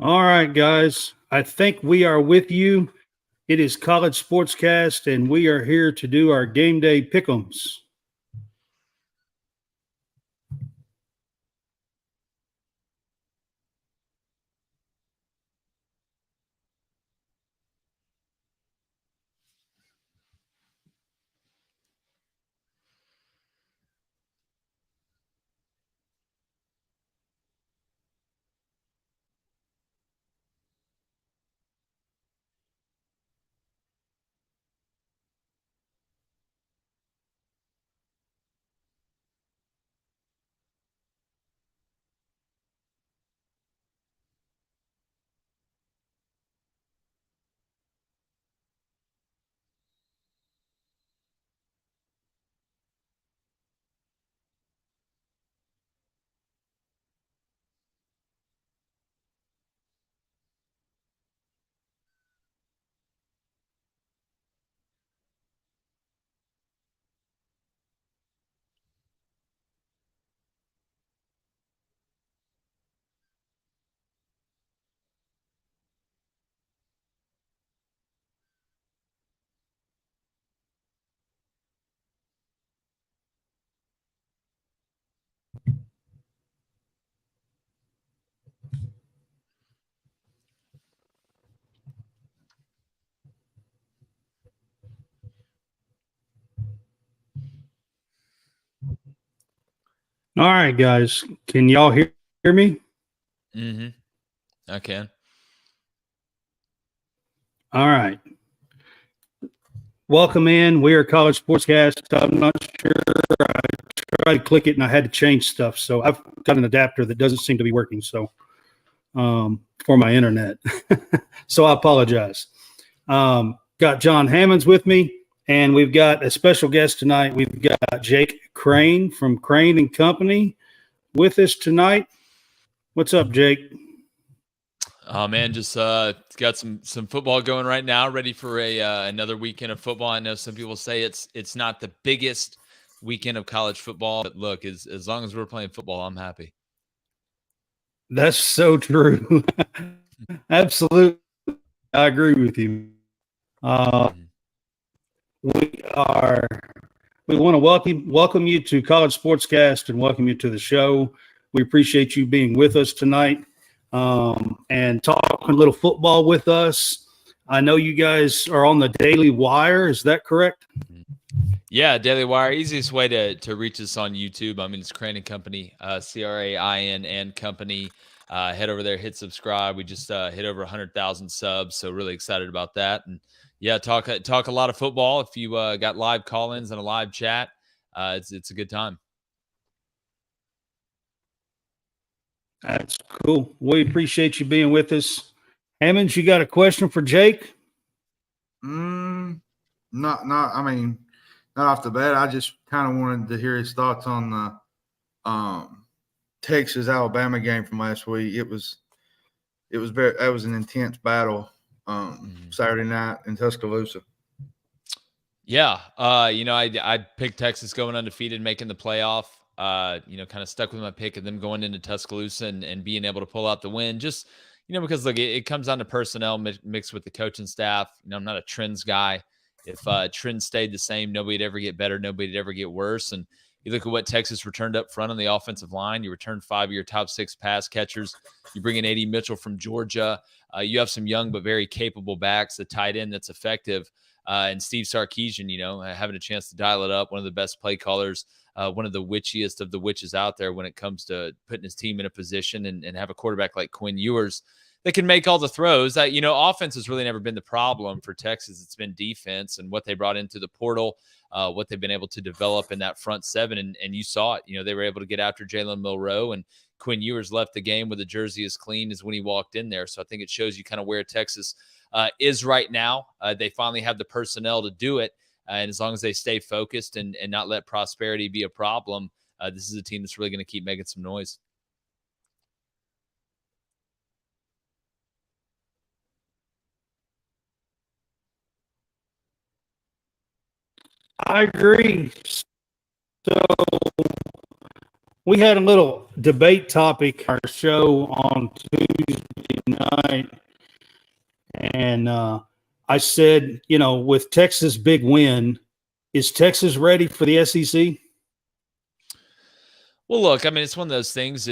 All right, guys. I think we are with you. It is College SportsCast, and we are here to do our game day pick'ems. All right, guys. Can y'all hear me? Mm-hmm. I can. All right. Welcome in. We are College SportsCast. I'm not sure. I tried to click it and I had to change stuff. So I've got an adapter that doesn't seem to be working. So for my internet. So I apologize. Got John Hammonds with me, and we've got a special guest tonight. We've got Jake Crain from Crain Company with us tonight. What's up, Jake? Oh man, just got some football going right now. Ready for another weekend of football. I know some people say it's not the biggest weekend of college football, but look, as long as we're playing football, I'm happy. That's so true. Absolutely, I agree with you. We are. We want to welcome you to College Sportscast and welcome you to the show. We appreciate you being with us tonight and talking a little football with us. I know you guys are on the Daily Wire. Is that correct? Yeah, Daily Wire. Easiest way to reach us on YouTube. I mean, it's Crain Company, Crain and Company. Head over there, hit subscribe. We just hit over 100,000 subs, so really excited about that. And yeah, talk a lot of football. If you got live call-ins and a live chat, it's a good time. That's cool. We appreciate you being with us. Hammonds, you got a question for Jake? Not. I mean, not off the bat. I just kind of wanted to hear his thoughts on the Texas Alabama game from last week. It was an intense battle Saturday night in Tuscaloosa. Yeah, I picked Texas going undefeated, making the playoff. Kind of stuck with my pick of them going into Tuscaloosa and being able to pull out the win. Just, because look, it comes down to personnel mixed with the coaching staff. I'm not a trends guy. If trends stayed the same, nobody'd ever get better, nobody'd ever get worse. And you look at what Texas returned up front on the offensive line. You returned 5 of your top 6 pass catchers. You bring in A.D. Mitchell from Georgia. You have some young but very capable backs, a tight end that's effective. And Steve Sarkisian, having a chance to dial it up, one of the best play callers, one of the witchiest of the witches out there when it comes to putting his team in a position and have a quarterback like Quinn Ewers that can make all the throws. That offense has really never been the problem for Texas. It's been defense and what they brought into the portal, what they've been able to develop in that front seven. And you saw it. They were able to get after Jalen Milroe, and Quinn Ewers left the game with a jersey as clean as when he walked in there. So I think it shows you kind of where Texas is right now. They finally have the personnel to do it. And as long as they stay focused and not let prosperity be a problem, this is a team that's really going to keep making some noise. I agree. So we had a little debate topic on our show on Tuesday night, and I said, with Texas' big win, is Texas ready for the SEC? Well, look, I mean, it's one of those things.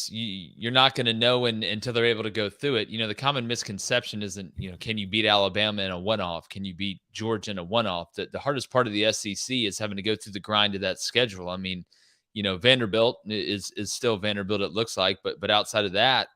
You're not going to know until they're able to go through it. The common misconception isn't, can you beat Alabama in a one-off? Can you beat Georgia in a one-off? The hardest part of the SEC is having to go through the grind of that schedule. I mean, Vanderbilt is still Vanderbilt, it looks like, but outside of that,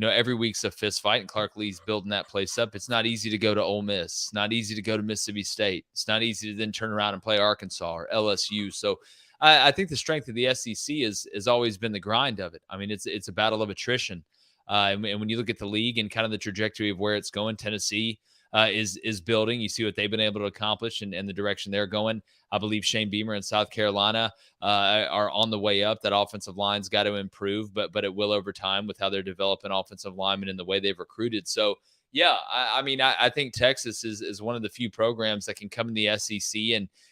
every week's a fist fight, and Clark Lee's building that place up. It's not easy to go to Ole Miss. It's not easy to go to Mississippi State. It's not easy to then turn around and play Arkansas or LSU. So I think the strength of the SEC has always been the grind of it. I mean, it's a battle of attrition. And when you look at the league and kind of the trajectory of where it's going, Tennessee is building. You see what they've been able to accomplish and the direction they're going. I believe Shane Beamer in South Carolina are on the way up. That offensive line's got to improve, but it will over time with how they're developing offensive linemen and the way they've recruited. So, yeah, I think Texas is one of the few programs that can come in the SEC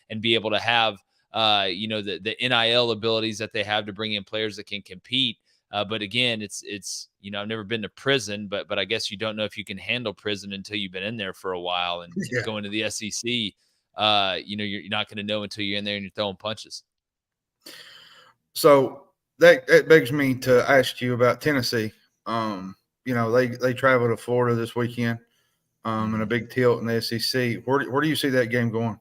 and be able to have the NIL abilities that they have to bring in players that can compete. But again, it's I've never been to prison, but I guess you don't know if you can handle prison until you've been in there for a while. And going to the SEC, you're not going to know until you're in there and you're throwing punches. So that begs me to ask you about Tennessee. They travel to Florida this weekend, and a big tilt in the SEC. Where do you see that game going?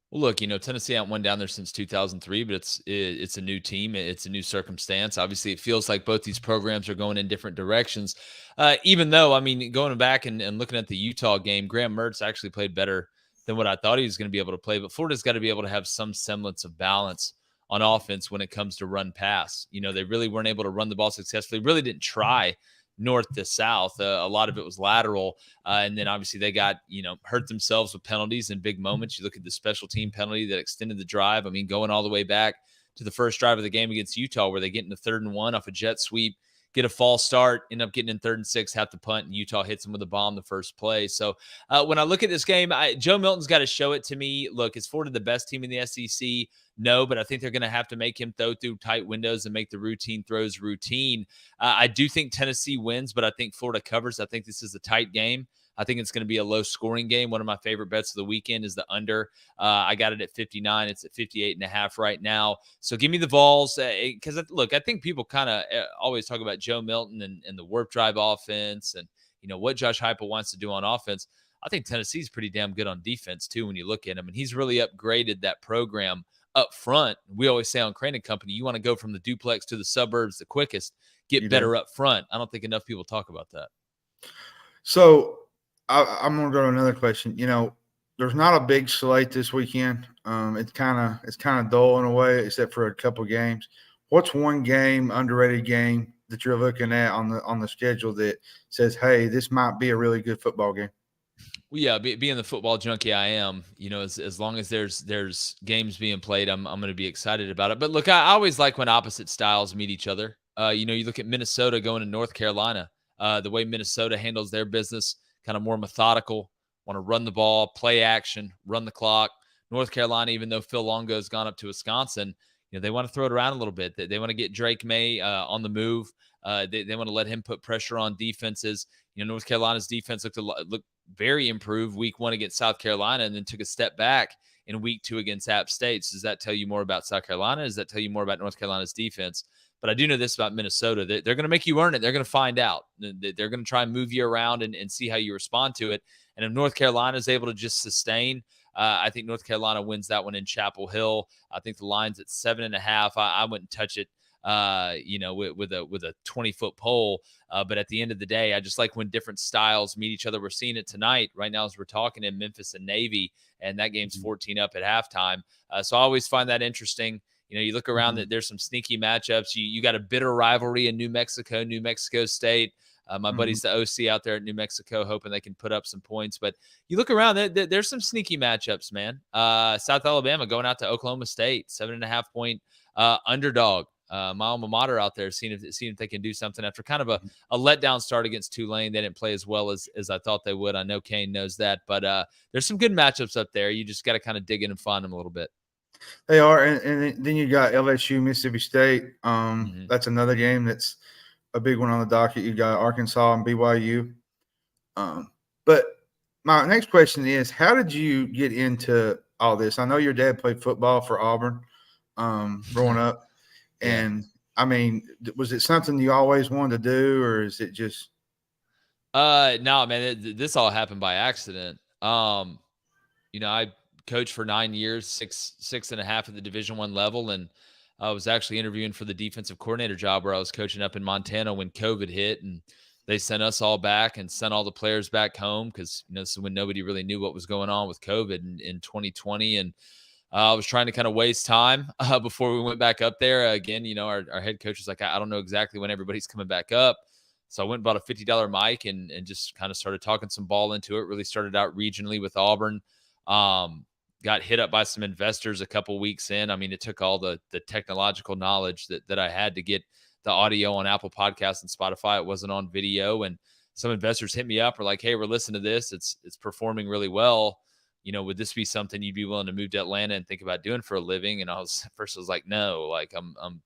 Well, look, Tennessee hasn't won down there since 2003, but it's a new team. It's a new circumstance. Obviously, it feels like both these programs are going in different directions. Even though, going back and looking at the Utah game, Graham Mertz actually played better than what I thought he was going to be able to play. But Florida's got to be able to have some semblance of balance on offense when it comes to run pass. They really weren't able to run the ball successfully, really didn't try north to south. A lot of it was lateral. And then obviously they got, hurt themselves with penalties in big moments. You look at the special team penalty that extended the drive. Going all the way back to the first drive of the game against Utah, where they get into 3rd and 1 off a jet sweep, get a false start, end up getting in 3rd and 6, have to punt, and Utah hits them with a bomb the first play. So when I look at this game, Joe Milton's got to show it to me. Look, is Florida the best team in the SEC? No, but I think they're going to have to make him throw through tight windows and make the routine throws routine. I do think Tennessee wins, but I think Florida covers. I think this is a tight game. I think it's going to be a low-scoring game. One of my favorite bets of the weekend is the under. I got it at 59. It's at 58.5 right now. So give me the Vols because, look, I think people kind of always talk about Joe Milton and the warp drive offense and, what Josh Heupel wants to do on offense. I think Tennessee's pretty damn good on defense, too, when you look at him. And he's really upgraded that program up front. We always say on Crain Company, you want to go from the duplex to the suburbs the quickest, get better up front. I don't think enough people talk about that. So I'm going to go to another question. There's not a big slate this weekend. It's kind of dull in a way, except for a couple games. What's one underrated game that you're looking at on the schedule that says, hey, this might be a really good football game? Well, yeah, being the football junkie I am, as long as there's games being played, I'm going to be excited about it. But look, I always like when opposite styles meet each other. You look at Minnesota going to North Carolina. The way Minnesota handles their business, kind of more methodical, want to run the ball, play action, run the clock. North Carolina, even though Phil Longo's gone up to Wisconsin, they want to throw it around a little bit. They want to get Drake May on the move. They want to let him put pressure on defenses. North Carolina's defense looked very improved week 1 against South Carolina and then took a step back in week 2 against App State. So does that tell you more about South Carolina? Does that tell you more about North Carolina's defense? But I do know this about Minnesota. They're going to make you earn it. They're going to find out. They're going to try and move you around and see how you respond to it. And if North Carolina is able to just sustain, I think North Carolina wins that one in Chapel Hill. I think the line's at 7.5. I wouldn't touch it, with a 20-foot pole. But at the end of the day, I just like when different styles meet each other. We're seeing it tonight right now as we're talking in Memphis and Navy, and that game's 14 up at halftime. So I always find that interesting. You look around that there's some sneaky matchups. You got a bitter rivalry in New Mexico State. My buddy's the OC out there at New Mexico, hoping they can put up some points. But you look around, there's some sneaky matchups, man. South Alabama going out to Oklahoma State, 7.5-point underdog. My alma mater out there, seeing if they can do something after kind of a letdown start against Tulane. They didn't play as well as I thought they would. I know Kane knows that, but there's some good matchups up there. You just got to kind of dig in and find them a little bit. They are, and then you got LSU, Mississippi State. That's another game that's a big one on the docket. You got Arkansas and BYU. But my next question is, how did you get into all this? I know your dad played football for Auburn growing up. And, I mean, was it something you always wanted to do, or is it just – No, man, this all happened by accident. I coached for 9 years, six and a half at the Division I level, and I was actually interviewing for the defensive coordinator job where I was coaching up in Montana when COVID hit, and they sent us all back and sent all the players back home because this is when nobody really knew what was going on with COVID in 2020, and I was trying to kind of waste time before we went back up there. Again, our head coach was like, I don't know exactly when everybody's coming back up. So I went and bought a $50 mic and just kind of started talking some ball into it. Really started out regionally with Auburn. Got hit up by some investors a couple weeks in. I mean, it took all the technological knowledge that I had to get the audio on Apple Podcasts and Spotify. It wasn't on video. And some investors hit me up, were like, hey, we're listening to this. It's performing really well. Would this be something you'd be willing to move to Atlanta and think about doing for a living? And I was like, no, like I'm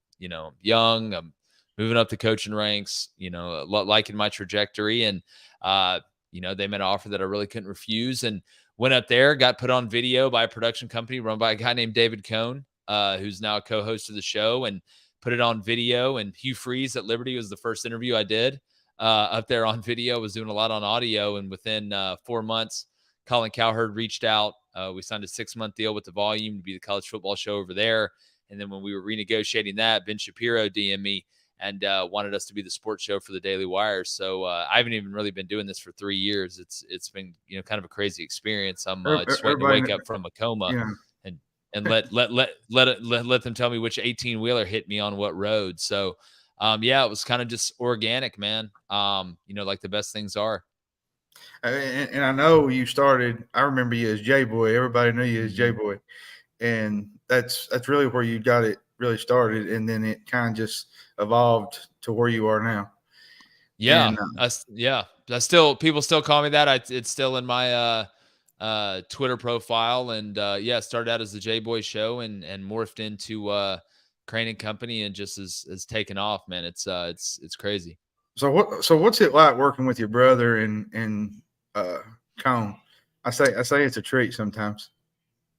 young, I'm moving up the coaching ranks, liking my trajectory. And, they made an offer that I really couldn't refuse, and went up there, got put on video by a production company run by a guy named David Cohn, who's now a co-host of the show, and put it on video. And Hugh Freeze at Liberty was the first interview I did up there on video. Was doing a lot on audio. And within 4 months, Colin Cowherd reached out. We signed a 6-month deal with the Volume to be the college football show over there. And then when we were renegotiating that, Ben Shapiro DM'd me and wanted us to be the sports show for the Daily Wire. So I haven't even really been doing this for 3 years. It's been kind of a crazy experience. I'm just waiting to wake up from a coma and let them tell me which 18-wheeler hit me on what road. So it was kind of just organic, man. Like the best things are. And I know you started. I remember you as JBoy. Everybody knew you as JBoy, and that's really where you got it really started, and then it kind of just evolved to where you are now. Yeah, and, people still call me that. It's still in my Twitter profile, and started out as the JBoy show and morphed into Crain Company, and just has taken off, man. It's crazy. So what's it like working with your brother and Cone? I say it's a treat sometimes.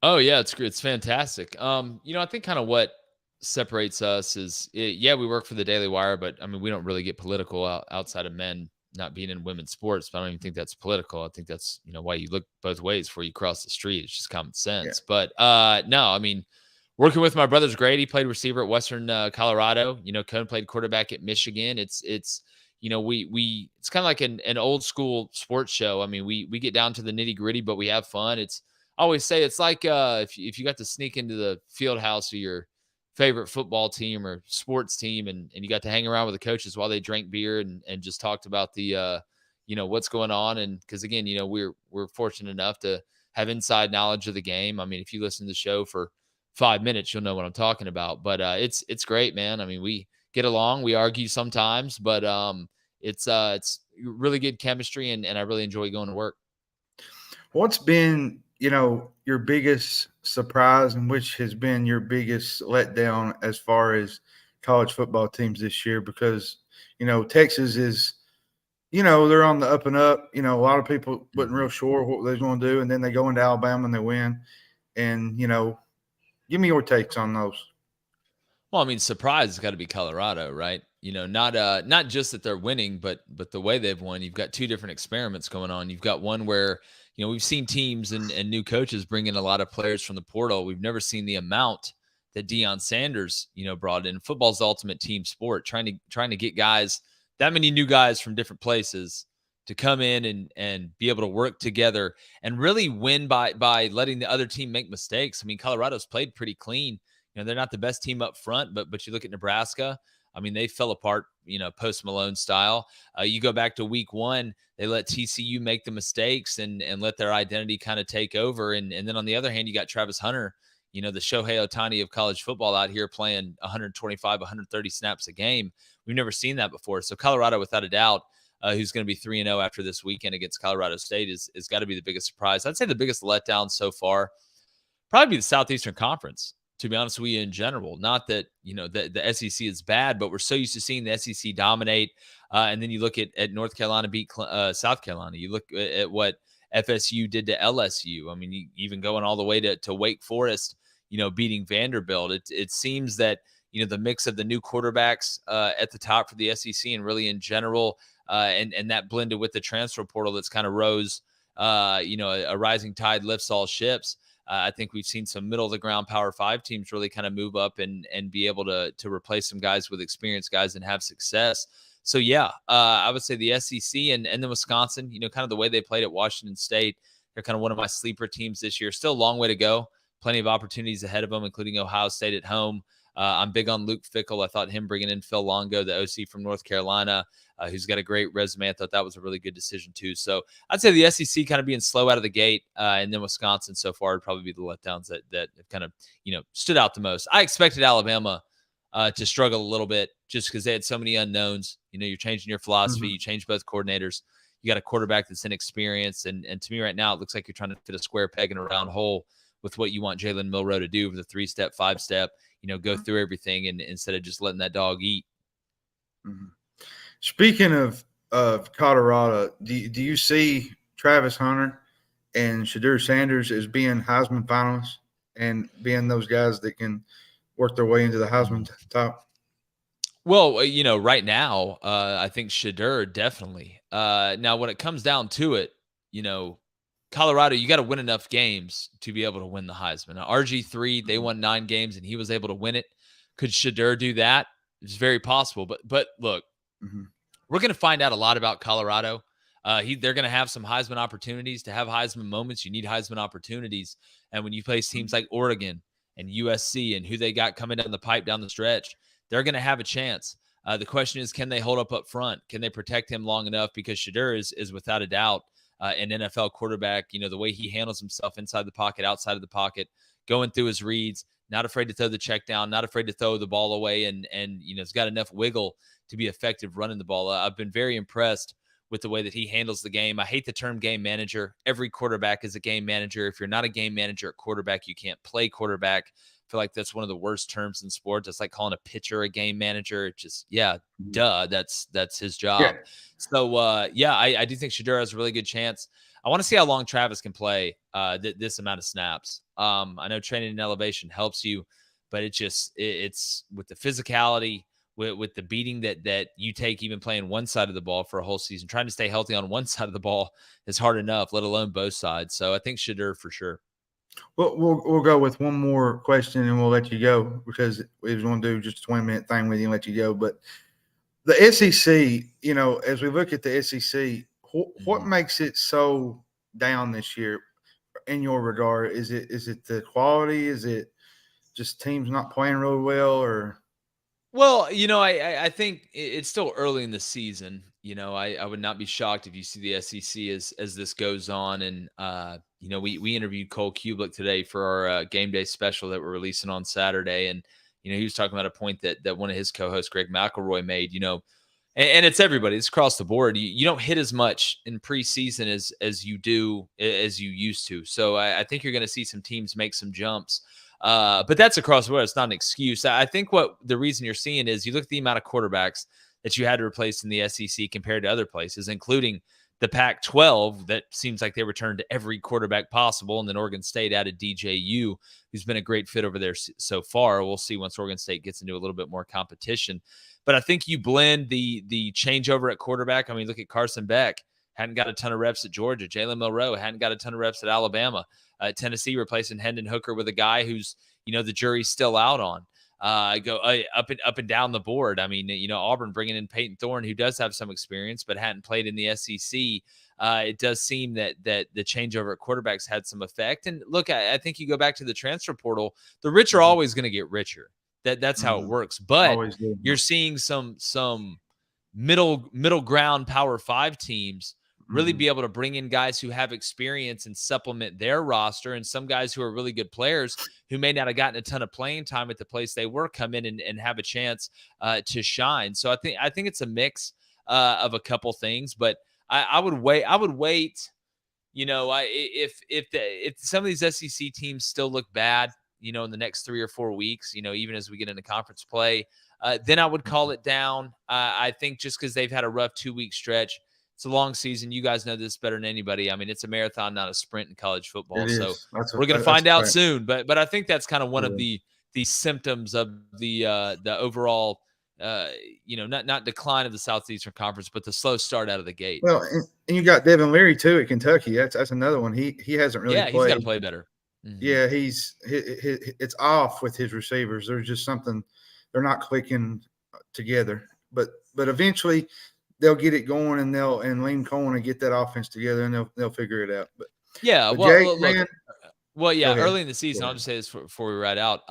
Oh yeah, it's fantastic. I think kind of what separates us is we work for the Daily Wire, but I mean, we don't really get political outside of men not being in women's sports. But I don't even think that's political. I think that's why you look both ways before you cross the street. It's just common sense. Yeah. But no, I mean, working with my brother's great. He played receiver at Western Colorado. Cone played quarterback at Michigan. It's it's kind of like an old school sports show. I mean, we get down to the nitty gritty, but we have fun. I always say it's like if you got to sneak into the field house of your favorite football team or sports team, and you got to hang around with the coaches while they drank beer and just talked about the what's going on. And because again, we're fortunate enough to have inside knowledge of the game. I mean, if you listen to the show for 5 minutes, you'll know what I'm talking about. But it's great, man. I mean, we get along, we argue sometimes, but it's really good chemistry, and I really enjoy going to work. What's been your biggest surprise, and which has been your biggest letdown as far as college football teams this year? Because Texas is they're on the up and up. A lot of people wasn't real sure what they was going to do, and then they go into Alabama and they win. And give me your takes on those. Well, I mean, surprise has got to be Colorado, right? Not just that they're winning, but the way they've won. You've got two different experiments going on. You've got one where we've seen teams and new coaches bring in a lot of players from the portal. We've never seen the amount that Deion Sanders brought in. Football's the ultimate team sport. Trying to get guys, that many new guys from different places, to come in and be able to work together and really win by letting the other team make mistakes. I mean, Colorado's played pretty clean. They're not the best team up front, but you look at Nebraska. I mean, they fell apart, post Malone style. You go back to week 1, they let TCU make the mistakes and let their identity kind of take over. And then on the other hand, you got Travis Hunter, the Shohei Ohtani of college football out here playing 125, 130 snaps a game. We've never seen that before. So Colorado, without a doubt, who's going to be 3-0 after this weekend against Colorado State, is got to be the biggest surprise. I'd say the biggest letdown so far probably be the Southeastern Conference. to be honest with you, in general. Not that, the SEC is bad, but we're so used to seeing the SEC dominate. And then you look at North Carolina beat South Carolina. You look at what FSU did to LSU. I mean, even going all the way to Wake Forest, beating Vanderbilt. It seems that, the mix of the new quarterbacks at the top for the SEC and really in general, and that blended with the transfer portal that's kind of rose, a rising tide lifts all ships. I think we've seen some middle of the ground Power 5 teams really kind of move up and be able to replace some guys with experienced guys and have success. So yeah, I would say the SEC and then Wisconsin, kind of the way they played at Washington State. They're kind of one of my sleeper teams this year. Still a long way to go. Plenty of opportunities ahead of them, including Ohio State at home. I'm big on Luke Fickell. I thought him bringing in Phil Longo, the OC from North Carolina, who's got a great resume. I thought that was a really good decision too. So I'd say the SEC kind of being slow out of the gate, and then Wisconsin so far would probably be the letdowns that have kind of, stood out the most. I expected Alabama to struggle a little bit just because they had so many unknowns. You're changing your philosophy. You change both coordinators. You got a quarterback that's inexperienced. And to me right now, it looks like you're trying to fit a square peg in a round hole with what you want Jalen Milroe to do with a 3-step, 5-step, go through everything and instead of just letting that dog eat. Speaking of Colorado, do you see Travis Hunter and Shedeur Sanders as being Heisman finalists and being those guys that can work their way into the Heisman top? Well, right now, I think Shedeur definitely. Now, when it comes down to it, Colorado, you got to win enough games to be able to win the Heisman. Now, RG3, they won 9 games and he was able to win it. Could Shedeur do that? It's very possible. But look, we're going to find out a lot about Colorado. They're going to have some Heisman opportunities. To have Heisman moments, you need Heisman opportunities. And when you face teams like Oregon and USC and who they got coming down the pipe down the stretch, they're going to have a chance. The question is, can they hold up front? Can they protect him long enough? Because Shedeur is without a doubt an NFL quarterback. The way he handles himself inside the pocket, outside of the pocket, going through his reads, not afraid to throw the check down, not afraid to throw the ball away, and has got enough wiggle to be effective running the ball. I've been very impressed with the way that he handles the game. I hate the term game manager. Every quarterback is a game manager. If you're not a game manager at quarterback, you can't play quarterback. I feel like that's one of the worst terms in sports. It's like calling a pitcher a game manager. It just, duh, that's his job. Yeah. So, I do think Shedeur has a really good chance. I want to see how long Travis can play this amount of snaps. I know training and elevation helps you, but it's with the physicality, with the beating that you take even playing one side of the ball for a whole season. Trying to stay healthy on one side of the ball is hard enough, let alone both sides. So I think Shedeur for sure. Well, we'll go with one more question and we'll let you go because we was going to do just a 20-minute thing with you and let you go. But the SEC, as we look at the SEC, what makes it so down this year in your regard? Is it the quality? Is it just teams not playing really well? Or well, I think it's still early in the season. I would not be shocked if you see the SEC as this goes on. And, we interviewed Cole Kubelik today for our game day special that we're releasing on Saturday. And, he was talking about a point that one of his co-hosts, Greg McElroy, made, and it's everybody. It's across the board. You don't hit as much in preseason as you used to. So I think you're going to see some teams make some jumps. But that's across the board. It's not an excuse. I think what the reason you're seeing is you look at the amount of quarterbacks that you had to replace in the SEC compared to other places, including the Pac-12 that seems like they returned to every quarterback possible. And then Oregon State added DJU, who's been a great fit over there so far. We'll see once Oregon State gets into a little bit more competition. But I think you blend the changeover at quarterback. I mean, look at Carson Beck. Hadn't got a ton of reps at Georgia. Jalen Milroe hadn't got a ton of reps at Alabama. Tennessee replacing Hendon Hooker with a guy who's, the jury's still out on. Go up and down the board. I mean, Auburn bringing in Peyton Thorne, who does have some experience, but hadn't played in the SEC. It does seem that the changeover at quarterbacks had some effect. And look, I think you go back to the transfer portal, the rich are always going to get richer. That's how it works. But you're seeing some middle ground Power 5 teams really be able to bring in guys who have experience and supplement their roster, and some guys who are really good players who may not have gotten a ton of playing time at the place they were come in and have a chance to shine. So I think it's a mix of a couple things, but I would wait. If some of these SEC teams still look bad, in the next 3 or 4 weeks, even as we get into conference play, then I would call it down. I think just because they've had a rough 2-week stretch. It's a long season. You guys know this better than anybody. I mean, it's a marathon, not a sprint in college football. It so is. we're going to find out soon. But I think that's kind of one of the symptoms of the overall, not decline of the Southeastern Conference, but the slow start out of the gate. Well, and you got Devin Leary too at Kentucky. That's another one. He hasn't really played. He's got to play better. Mm-hmm. Yeah, it's off with his receivers. There's just something, they're not clicking together. But eventually they'll get it going, and Liam Cohen will get that offense together, and they'll figure it out. But Jake, man, early in the season, I'll just say this before we ride out.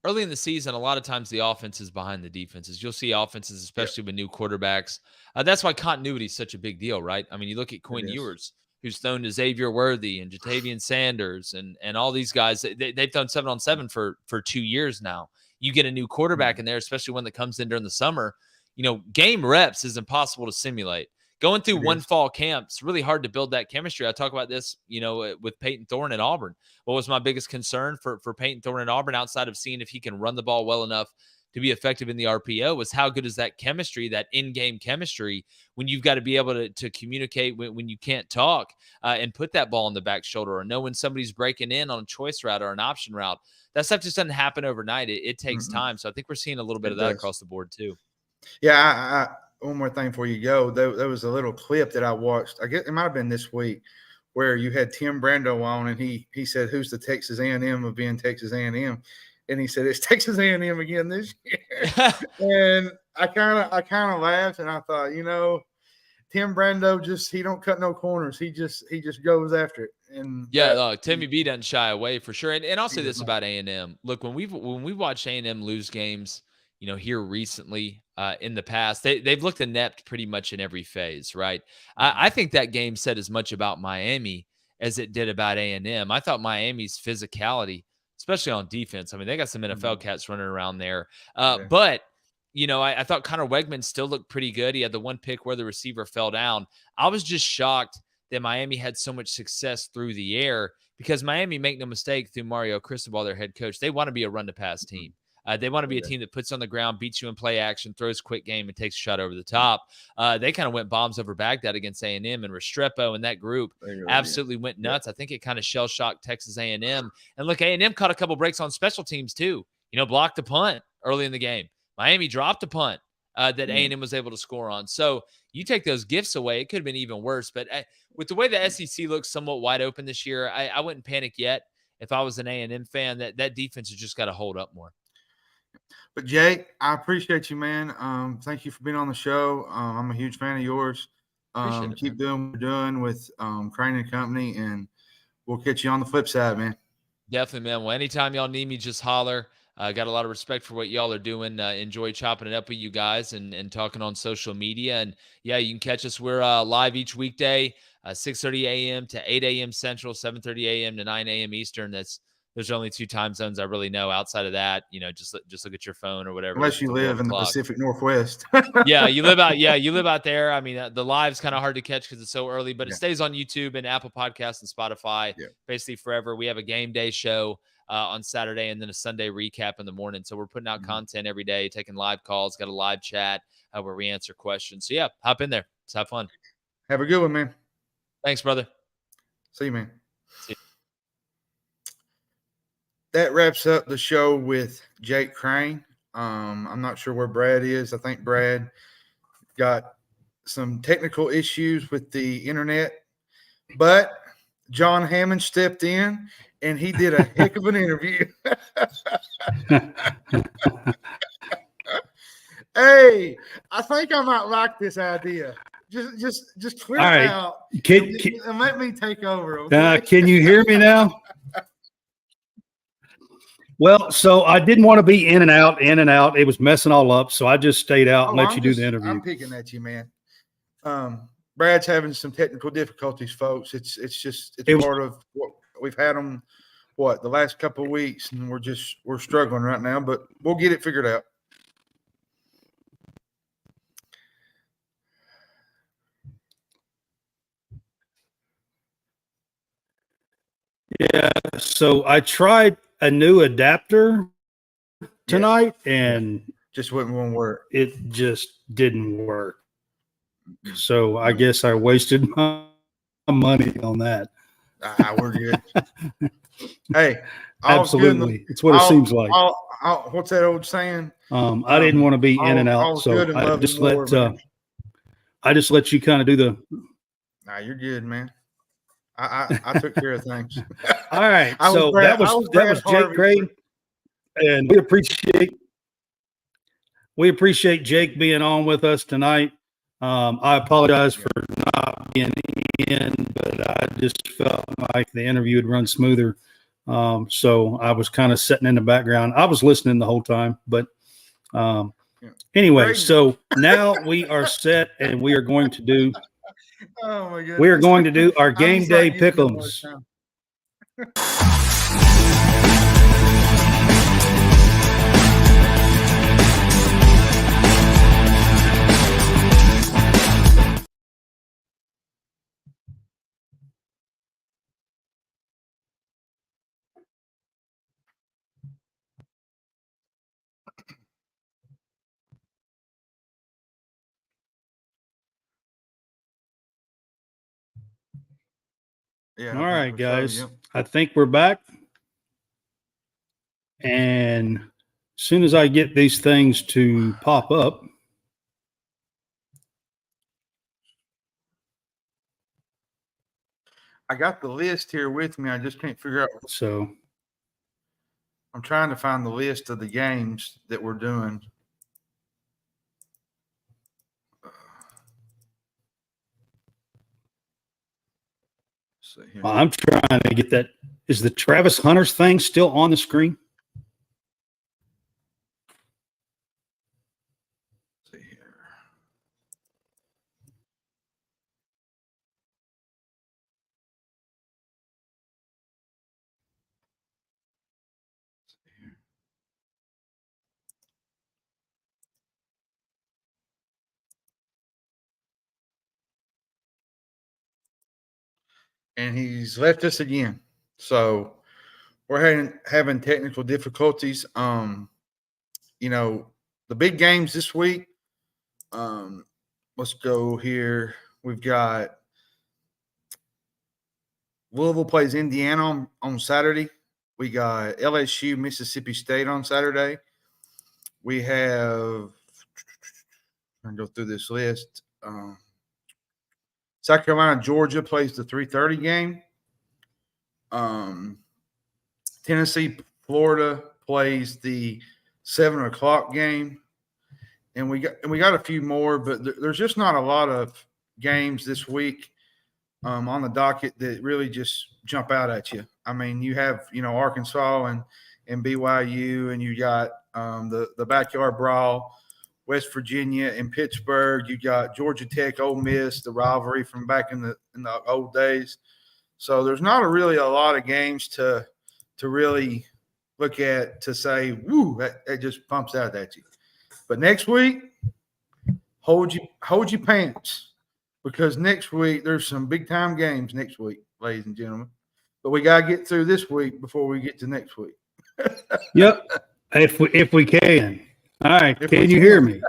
Early in the season, a lot of times the offense is behind the defenses. You'll see offenses, especially with new quarterbacks. That's why continuity is such a big deal, right? I mean, you look at Quinn Ewers, who's thrown to Xavier Worthy and Jatavian Sanders and all these guys. They've done 7-on-7 for 2 years now. You get a new quarterback in there, especially one that comes in during the summer. Game reps is impossible to simulate. Going through one fall camp, it's really hard to build that chemistry. I talk about this, with Peyton Thorne at Auburn. What was my biggest concern for Peyton Thorne at Auburn, outside of seeing if he can run the ball well enough to be effective in the RPO, was how good is that chemistry, that in-game chemistry, when you've got to be able to communicate when you can't talk, and put that ball on the back shoulder, or know when somebody's breaking in on a choice route or an option route. That stuff just doesn't happen overnight. It takes time. So I think we're seeing a little bit of that across the board too. Yeah, one more thing before you go. There was a little clip that I watched. I guess it might have been this week, where you had Tim Brando on, and he said, "Who's the Texas A&M of being Texas A&M?" And he said, "It's Texas A&M again this year." And I kind of laughed, and I thought, Tim Brando he don't cut no corners. He just goes after it. And Timmy B doesn't shy away for sure. And I'll say this about A&M. Look, when we watched A&M lose games, here recently, in the past, they've looked inept pretty much in every phase, right? I think that game said as much about Miami as it did about A&M. I thought Miami's physicality, especially on defense, I mean, they got some NFL cats running around there. But, I thought Connor Wegman still looked pretty good. He had the one pick where the receiver fell down. I was just shocked that Miami had so much success through the air, because Miami, make no mistake, through Mario Cristobal, their head coach, they want to be a run-to-pass team. They want to be a team that puts on the ground, beats you in play action, throws quick game, and takes a shot over the top. They kind of went bombs over Baghdad against A&M, and Restrepo and that group absolutely went nuts. I think it kind of shell-shocked Texas A&M. And look, A&M caught a couple breaks on special teams too. Blocked a punt early in the game. Miami dropped a punt that A&M was able to score on. So you take those gifts away, it could have been even worse. But with the way the SEC looks somewhat wide open this year, I wouldn't panic yet. If I was an A&M fan, that defense has just got to hold up more. But Jake, I appreciate you, man. Thank you for being on the show. I'm a huge fan of yours. Keep doing what you're doing with Crain Company, and we'll catch you on the flip side, man. Definitely, man. Well, anytime y'all need me, just holler. I got a lot of respect for what y'all are doing. Enjoy chopping it up with you guys and talking on social media. And yeah, you can catch us. We're live each weekday, 6:30 a.m. to 8 a.m. Central, 7:30 a.m. to 9 a.m. Eastern. There's only 2 time zones I really know. Outside of that, just look at your phone or whatever. Unless you live in the Pacific Northwest. You live out there. I mean, the live's kind of hard to catch because it's so early, but it stays on YouTube and Apple Podcasts and Spotify basically forever. We have a game day show on Saturday, and then a Sunday recap in the morning. So we're putting out content every day, taking live calls, got a live chat where we answer questions. So yeah, hop in there. Let's have fun. Have a good one, man. Thanks, brother. See you, man. See you. That wraps up the show with Jake Crain. I'm not sure where Brad is. I think Brad got some technical issues with the internet, but John Hammond stepped in, and he did a heck of an interview. Hey, I think I might like this idea. Just clear it out and let me take over. Okay? Can you hear me now? Well, so I didn't want to be in and out. It was messing all up, so I just stayed out and let you do the interview. I'm picking at you, man. Brad's having some technical difficulties, folks. It's part of what we've had them. The last couple of weeks, and we're struggling right now, but we'll get it figured out. Yeah. So I tried a new adapter tonight, and just wouldn't want to work. it just didn't work. So I guess I wasted my money on that. We're good. Hey, Absolutely. It's what it seems like. What's that old saying? I didn't want to be in and out, so I just let you kind of do the. Nah, you're good, man. I took care of things. All right, so that was Jake Crain, and we appreciate Jake being on with us tonight. I apologize for not being in, but I just felt like the interview would run smoother. So I was kind of sitting in the background. I was listening the whole time, but anyway, so now we are set, and we are going to do. Oh my goodness. We are going to do our game day pick'ems. Yeah. All right, guys. I think we're back. And as soon as I get these things to pop up, I got the list here with me. I just can't figure out. So I'm trying to find the list of the games that we're doing. I'm trying to get that. Is the Travis Hunters thing still on the screen? Let's see here. And he's left us again. So we're having technical difficulties. You know, the big games this week. Let's go here. We've got Louisville plays Indiana on Saturday. We got LSU, Mississippi State on Saturday. We have, I'm going to go through this list. South Carolina, Georgia plays the 3:30 game. Tennessee, Florida plays the 7 o'clock game. And we got a few more, but there's just not a lot of games this week on the docket that really just jump out at you. I mean, you have, Arkansas and BYU, and you got the backyard brawl, West Virginia and Pittsburgh. You got Georgia Tech, Ole Miss, the rivalry from back in the old days. So there's not really a lot of games to really look at to say, woo, that just pumps out at you. But next week, hold your pants, because next week there's some big time games next week, ladies and gentlemen. But we gotta get through this week before we get to next week. Yep, if we can. All right, can you hear me?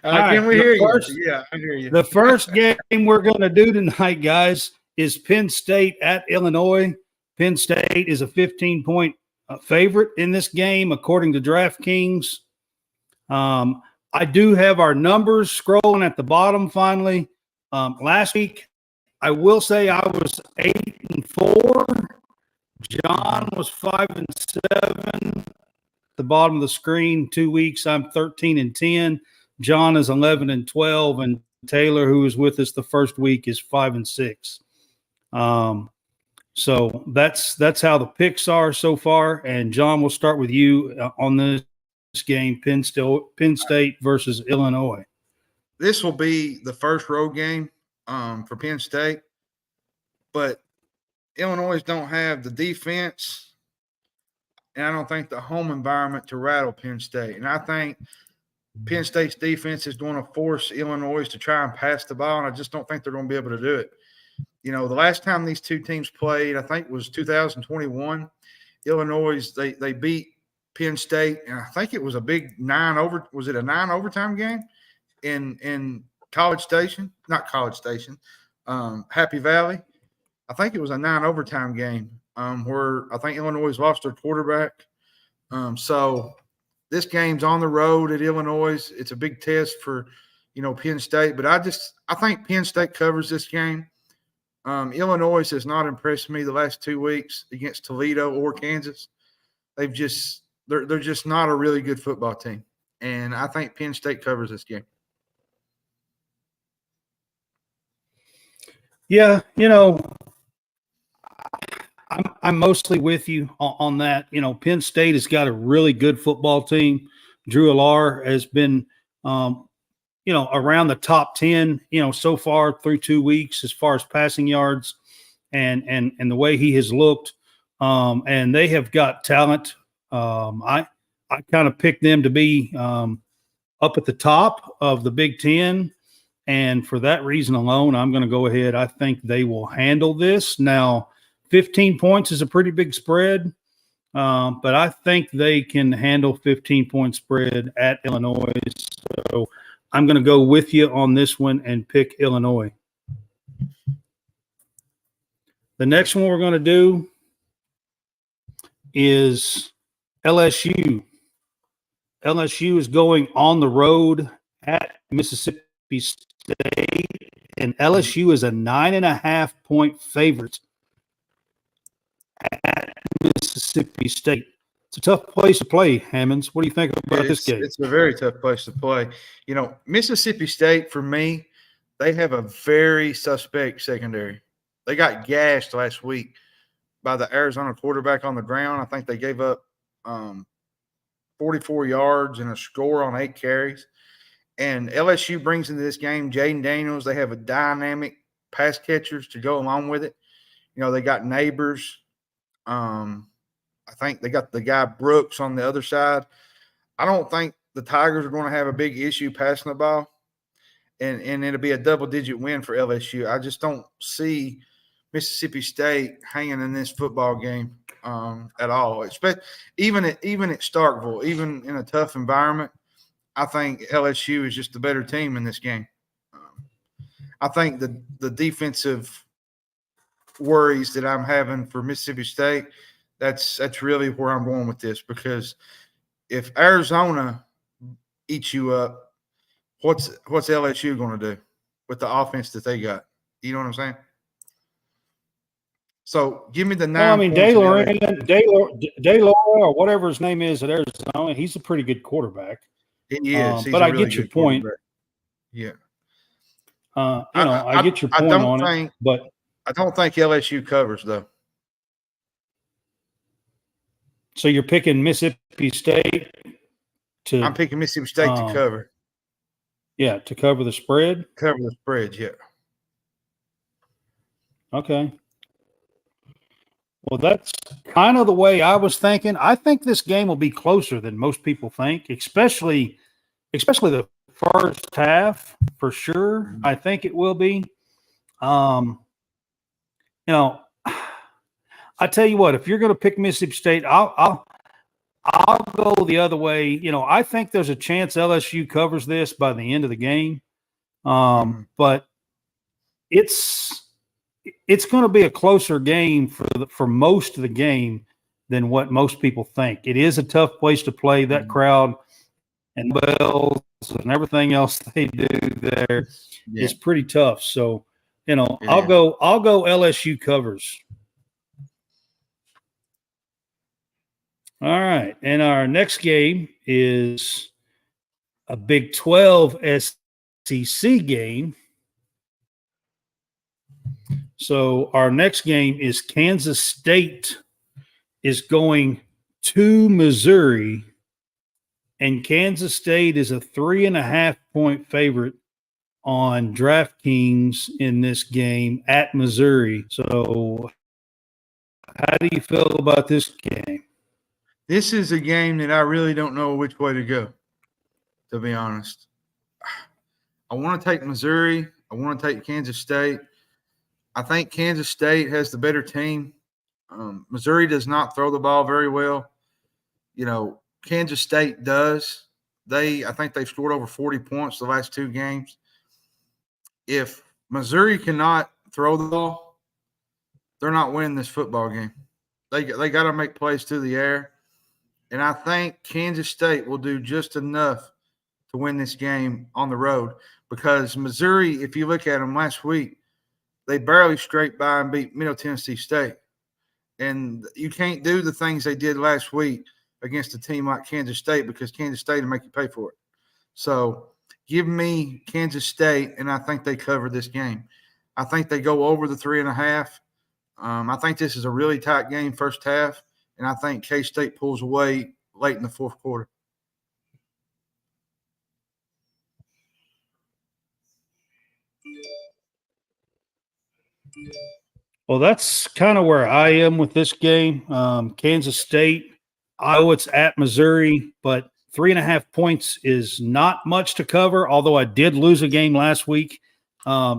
Can we hear you? Yeah, I hear you. The first game we're going to do tonight, guys, is Penn State at Illinois. Penn State is a 15-point favorite in this game, according to DraftKings. I do have our numbers scrolling at the bottom finally. Last week, I will say I was 8-4. John was 5-7. The bottom of the screen, 2 weeks, I'm 13-10. John is 11-12, and Taylor, who was with us the first week, is 5-6. So that's how the picks are so far. And John, we'll start with you on this game, Penn State versus Illinois. This will be the first road game for Penn State, but Illinois don't have the defense, and I don't think the home environment to rattle Penn State. And I think Penn State's defense is going to force Illinois to try and pass the ball, and I just don't think they're going to be able to do it. The last time these two teams played, I think, was 2021, Illinois, they beat Penn State, and I think it was a big was it a 9 overtime game in College Station? Not College Station, Happy Valley. I think it was a 9 overtime game where I think Illinois lost their quarterback. So this game's on the road at Illinois. It's a big test for, Penn State. But I think Penn State covers this game. Illinois has not impressed me the last 2 weeks against Toledo or Kansas. They're just not a really good football team. And I think Penn State covers this game. Yeah, I'm mostly with you on that. Penn State has got a really good football team. Drew Alar has been, around the top 10, so far through 2 weeks as far as passing yards and the way he has looked. And they have got talent. I kind of picked them to be up at the top of the Big Ten. And for that reason alone, I'm going to go ahead. I think they will handle this. Now, 15 points is a pretty big spread, but I think they can handle 15-point spread at Illinois. So I'm going to go with you on this one and pick Illinois. The next one we're going to do is LSU. LSU is going on the road at Mississippi State, and LSU is a 9.5-point favorite at Mississippi State. It's a tough place to play, Hammonds. What do you think about this game? It's a very tough place to play. Mississippi State, for me, they have a very suspect secondary. They got gashed last week by the Arizona quarterback on the ground. I think they gave up 44 yards and a score on 8 carries. And LSU brings into this game Jaden Daniels. They have a dynamic pass catchers to go along with it. They got Neighbors. I think they got the guy Brooks on the other side. I don't think the Tigers are going to have a big issue passing the ball, and it'll be a double-digit win for LSU. I just don't see Mississippi State hanging in this football game at all. Even at Starkville, even in a tough environment, I think LSU is just the better team in this game. I think the defensive worries that I'm having for Mississippi State, that's really where I'm going with this, because if Arizona eats you up, what's LSU going to do with the offense that they got? You know what I'm saying? So give me the 9. Daylor, or whatever his name is at Arizona, he's a pretty good quarterback. He is. But I get your point. Yeah. I get your point on it. But I don't think LSU covers, though. So you're picking Mississippi State to – I'm picking Mississippi State to cover. Yeah, to cover the spread? Cover the spread, yeah. Okay. Well, that's kind of the way I was thinking. I think this game will be closer than most people think, especially the first half, for sure. I think it will be. I tell you what, if you're going to pick Mississippi State, I'll go the other way. I think there's a chance LSU covers this by the end of the game, but it's going to be a closer game for most of the game than what most people think. It is a tough place to play. That crowd and bells and everything else they do there is pretty tough. So, I'll go LSU covers. All right. And our next game is a Big 12 SEC game. So our next game is Kansas State is going to Missouri, and Kansas State is a 3.5-point favorite on DraftKings in this game at Missouri. So how do you feel about this game? This is a game that I really don't know which way to go, to be honest. I want to take Missouri. I want to take Kansas State. I think Kansas State has the better team. Missouri does not throw the ball very well. Kansas State does. I think they've scored over 40 points the last 2 games. If Missouri cannot throw the ball, they're not winning this football game. They got to make plays through the air. And I think Kansas State will do just enough to win this game on the road, because Missouri, if you look at them last week, they barely scraped by and beat Middle Tennessee State. And you can't do the things they did last week against a team like Kansas State, because Kansas State will make you pay for it. So give me Kansas State, and I think they cover this game. I think they go over the 3.5. I think this is a really tight game first half, and I think K-State pulls away late in the fourth quarter. Well, that's kind of where I am with this game. Kansas State, it's at Missouri, but 3.5 points is not much to cover, although I did lose a game last week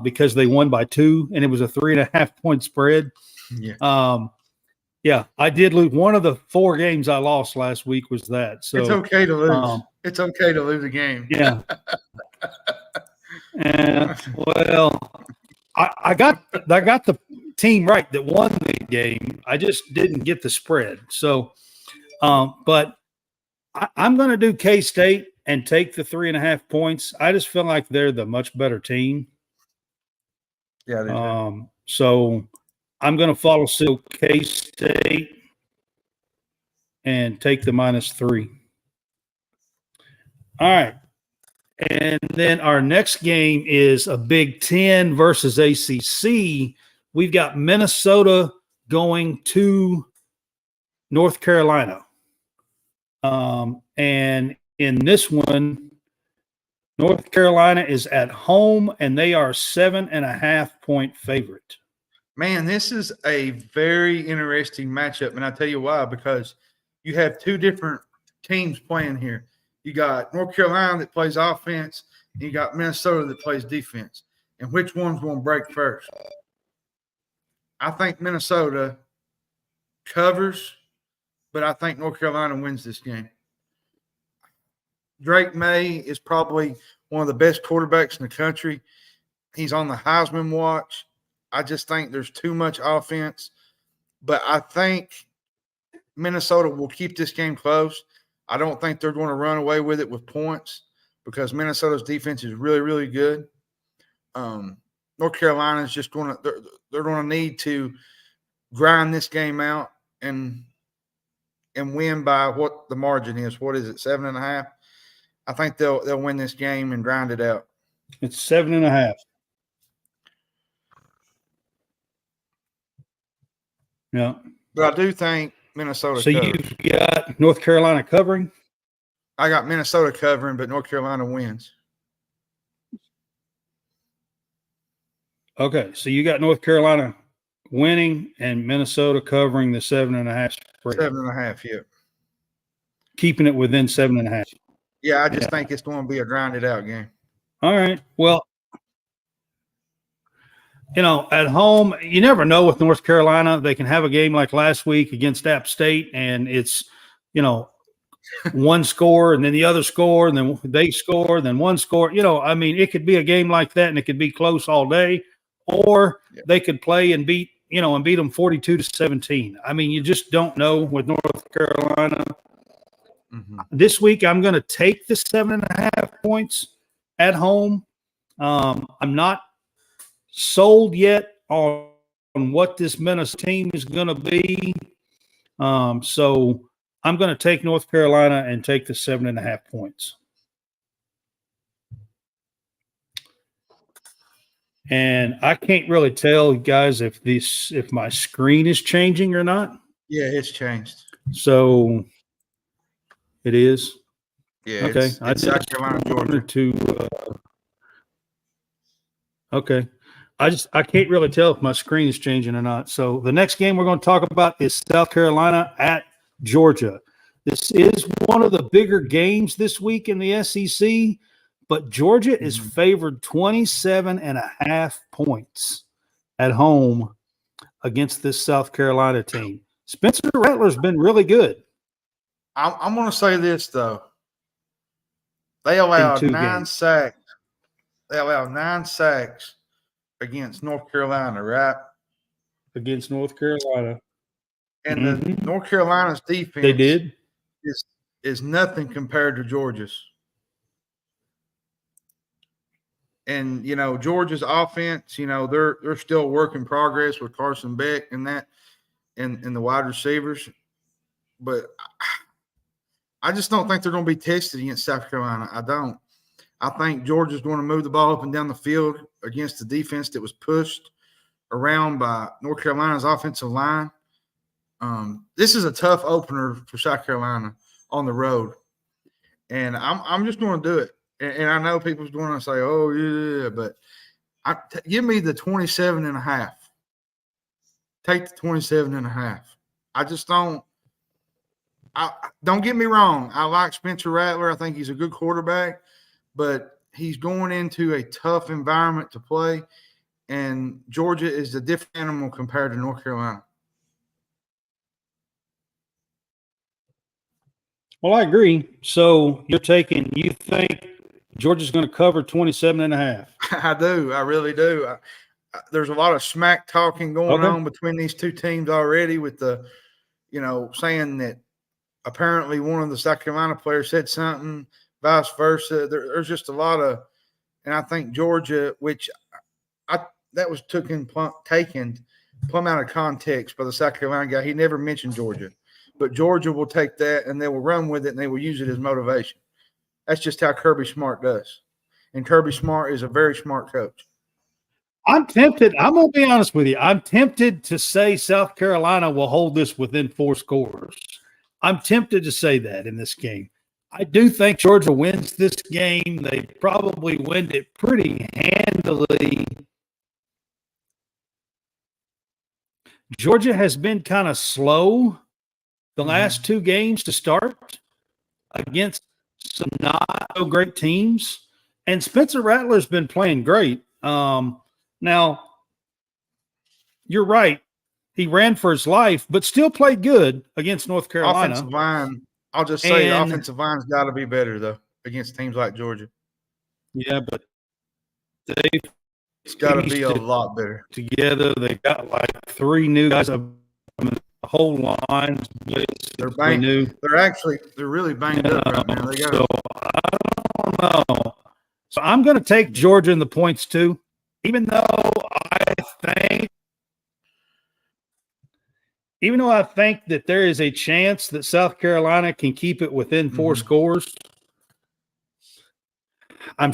because they won by 2, and it was a 3.5 point spread. Yeah. I did lose. One of the 4 games I lost last week was that. So it's okay to lose. It's okay to lose a game. Yeah. Well, I got the team right that won the game. I just didn't get the spread. So, but I'm going to do K-State and take the 3.5 points. I just feel like they're the much better team. Yeah. So I'm going to follow suit K-State and take the -3. All right. And then our next game is a Big Ten versus ACC. We've got Minnesota going to North Carolina. And in this one, North Carolina is at home, and they are 7.5 point favorite. Man, this is a very interesting matchup, and I'll tell you why, because you have 2 different teams playing here. You got North Carolina that plays offense, and you got Minnesota that plays defense. And which one's going to break first? I think Minnesota covers, but I think North Carolina wins this game. Drake May is probably one of the best quarterbacks in the country. He's on the Heisman watch. I just think there's too much offense. But I think Minnesota will keep this game close. I don't think they're going to run away with it with points, because Minnesota's defense is really, really good. North Carolina is just going to – they're going to need to grind this game out and win by what the margin is. What is it, 7.5? I think they'll win this game and grind it out. It's 7.5. Yeah. But I do think Minnesota So covers. you've got North Carolina covering? I got Minnesota covering, but North Carolina wins. Okay, so you got North Carolina winning and Minnesota covering the 7.5 spread. 7.5, yeah. Keeping it within 7.5. Yeah, I just think it's going to be a grinded out game. All right. Well, at home, you never know with North Carolina. They can have a game like last week against App State, and it's, one score and then the other score, and then they score, and then one score. It could be a game like that, and it could be close all day, or they could play and beat them 42-17. You just don't know with North Carolina. Mm-hmm. This week, I'm going to take the 7.5 points at home. I'm not sold yet on what this Minnesota team is going to be. So I'm going to take North Carolina and take the 7.5 points. And I can't really tell, guys, if my screen is changing or not. Yeah, it's changed. So it is. Yeah. Okay. It's South Carolina, Georgia. Okay. I can't really tell if my screen is changing or not. So the next game we're going to talk about is South Carolina at Georgia. This is one of the bigger games this week in the SEC, but Georgia is favored 27.5 points at home. against this South Carolina team. Spencer Rattler's been really good. I'm going to say this, though. They allowed 9 sacks. They allowed 9 sacks against North Carolina, right? Against North Carolina. And the North Carolina's defense They did. is nothing compared to Georgia's. And, Georgia's offense, they're still a work in progress with Carson Beck and that and the wide receivers. But I just don't think they're going to be tested against South Carolina. I don't. I think Georgia's going to move the ball up and down the field against the defense that was pushed around by North Carolina's offensive line. This is a tough opener for South Carolina on the road. And I'm just going to do it. And I know people's going to say, oh, yeah, but give me the 27.5. Take the 27.5. I just don't. Don't get me wrong. I like Spencer Rattler. I think he's a good quarterback, but he's going into a tough environment to play, and Georgia is a different animal compared to North Carolina. Well, I agree. So you think Georgia's going to cover 27.5? I do. I really do. There's a lot of smack talking going on between these two teams already with the, saying that apparently one of the South Carolina players said something, vice versa. There's just a lot of, and I think Georgia, which that was taken plumb out of context by the South Carolina guy. He never mentioned Georgia, but Georgia will take that and they will run with it and they will use it as motivation. That's just how Kirby Smart does. And Kirby Smart is a very smart coach. I'm tempted. I'm going to be honest with you. I'm tempted to say South Carolina will hold this within 4 scores. I'm tempted to say that in this game. I do think Georgia wins this game. They probably win it pretty handily. Georgia has been kind of slow the last 2 games to start against some not so great teams. And Spencer Rattler's been playing great. Now, you're right. He ran for his life, but still played good against North Carolina. Offensive line, I'll just say the offensive line's got to be better, though, against teams like Georgia. Yeah, but it's got to be a lot better. Together, they got like 3 new guys. The whole line. They're banged. They're really banged up right now. They got. So I don't know. So I'm going to take Georgia in the points too, even though I think that there is a chance that South Carolina can keep it within 4 scores. I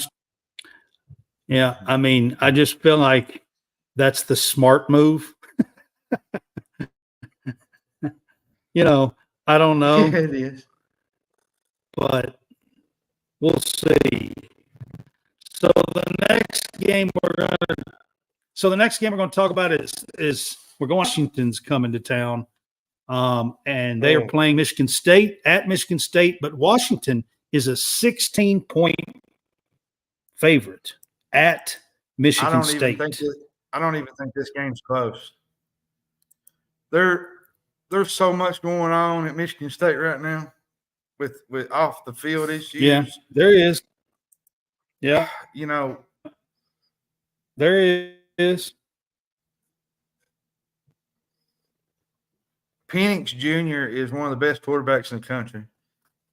just feel like that's the smart move. I don't know. Yeah, it is. But we'll see. So the next game we're going to talk about is we're going. Washington's coming to town, and they are playing Michigan State at Michigan State. But Washington is a 16-point favorite at Michigan State. I don't even think this game's close. There's so much going on at Michigan State right now with off the field issues. Yeah, there is. Yeah. There is. Penix Jr. is one of the best quarterbacks in the country,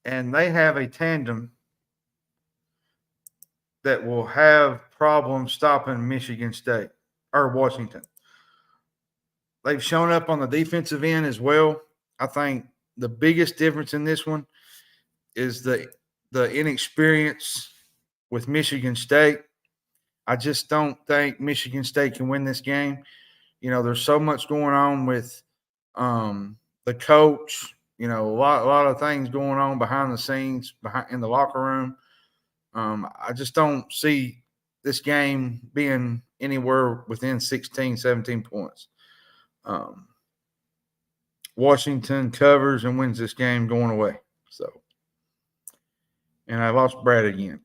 and they have a tandem that will have problems stopping Michigan State or Washington. They've shown up on the defensive end as well. I think the biggest difference in this one is the inexperience with Michigan State. I just don't think Michigan State can win this game. There's so much going on with the coach, a lot of things going on behind the scenes, in the locker room. I just don't see this game being anywhere within 16, 17 points. Washington covers and wins this game going away. So, and I lost Brad again.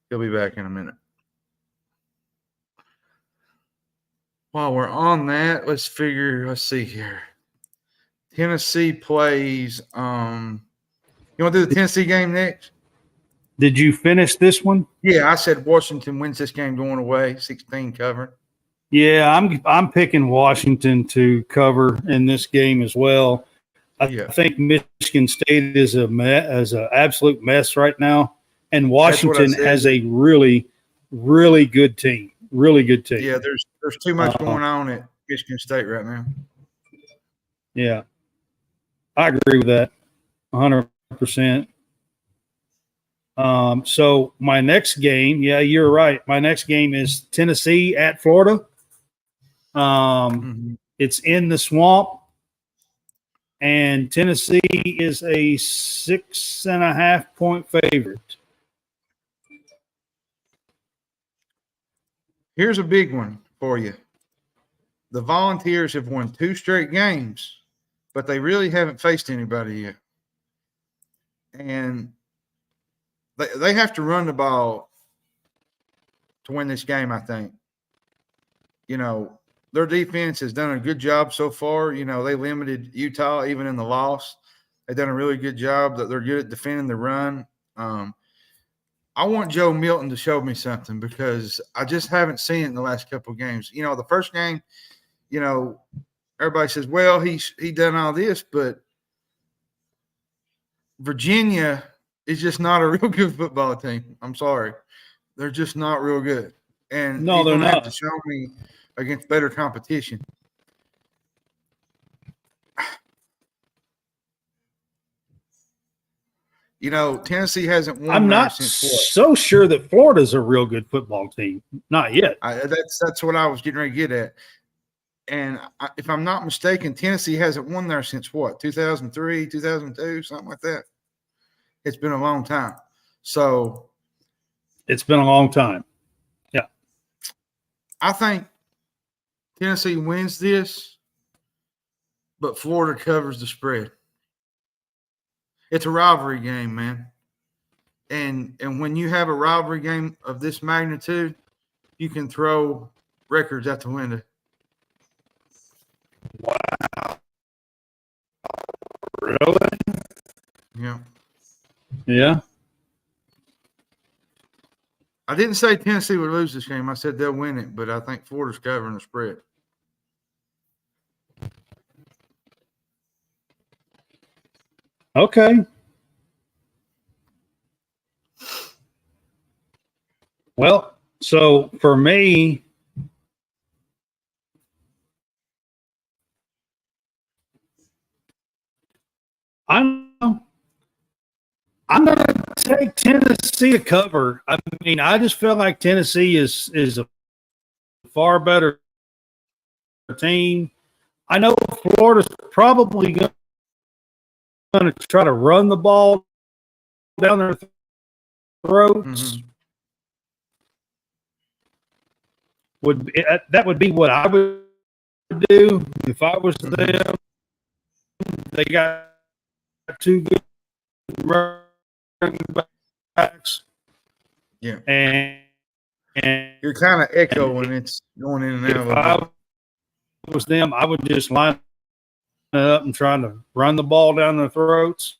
He'll be back in a minute. While we're on that, let's see here. Tennessee plays you want to do the Tennessee game next? Did you finish this one? Yeah, I said Washington wins this game going away, 16 covering. Yeah, I'm picking Washington to cover in this game as well. I think Michigan State is an absolute mess right now, and Washington has a really, really good team. Really good team. Yeah, there's too much going on at Michigan State right now. Yeah, I agree with that 100%. So my next game, yeah, you're right. My next game is Tennessee at Florida. It's in the swamp. And Tennessee is a 6.5 point favorite. Here's a big one for you. The Volunteers have won 2 straight games, but they really haven't faced anybody yet. And they have to run the ball to win this game, I think. You know, their defense has done a good job so far. You know, they limited Utah even in the loss. They've done a really good job. That they're good at defending the run. I want Joe Milton to show me something because I just haven't seen it in the last couple of games. You know, the first game, you know, everybody says, well, he done all this, but Virginia is just not a real good football team. I'm sorry. They're just not real good. And no, they're not. Have to show me against better competition. You know, Tennessee hasn't won. I'm not so sure that Florida's a real good football team. Not yet. That's what I was getting ready to get at. And if I'm not mistaken, Tennessee hasn't won there since what, 2003, 2002, something like that. It's been a long time. So it's been a long time. Yeah. I think Tennessee wins this, but Florida covers the spread. It's a rivalry game, man. And when you have a rivalry game of this magnitude, you can throw records out the window. Wow. Really? Yeah. Yeah. I didn't say Tennessee would lose this game. I said they'll win it, but I think Florida's covering the spread. Okay. Well, so for me, I'm going to take Tennessee to cover. I mean, I just feel like Tennessee is a far better team. I know Florida's probably going to try to run the ball down their throats. That would be what I would do if I was them. They got 2 good running backs. Yeah. And you're kind of echoing. It's going in and out. If I was them, I would just line it up and try to run the ball down their throats.